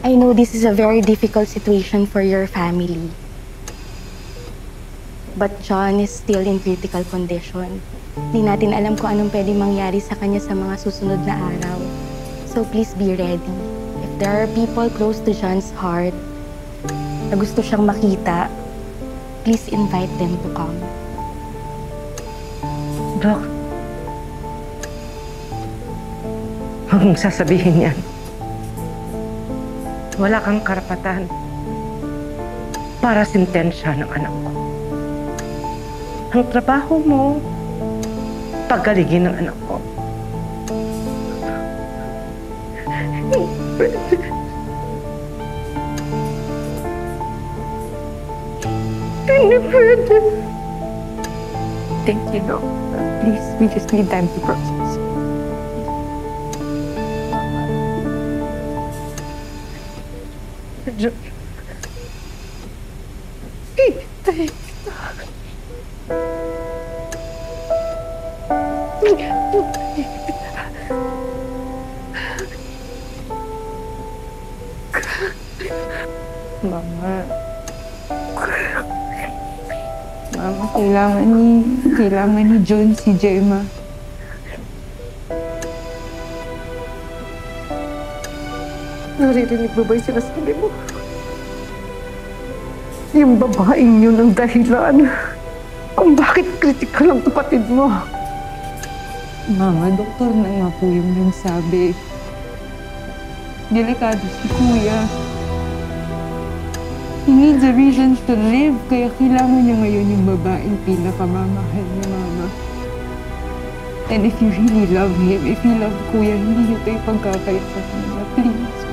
I know this is a very difficult situation for your family. But John is still in critical condition. Di natin alam kung anong pwede mangyari sa kanya sa mga susunod na araw. So please be ready. If there are people close to John's heart na gusto siyang makita, please invite them to come. Dok, huwag mong sasabihin yan. Wala kang karapatan para sintensya ng anak ko. Ang trabaho mo, paggaligin ng anak ko. Hindi pwede. Thank you, Doc. Please, we just need time to process. Mama. Mama, kailangan ni John si Gemma. Naririnig mo ba yung sinasabi mo? Yung babaeng yun ang dahilan kung bakit kritikal ang kapatid mo. Mama, doktor na nga po yung nagsabi. Delikado si Kuya. He needs a reason to live, kaya kailangan niya ngayon yung babaeng pinakamamahal niya, Mama. And if you really love him, if you love Kuya, hindi niyo ito ipagkakait sa kanya. Please.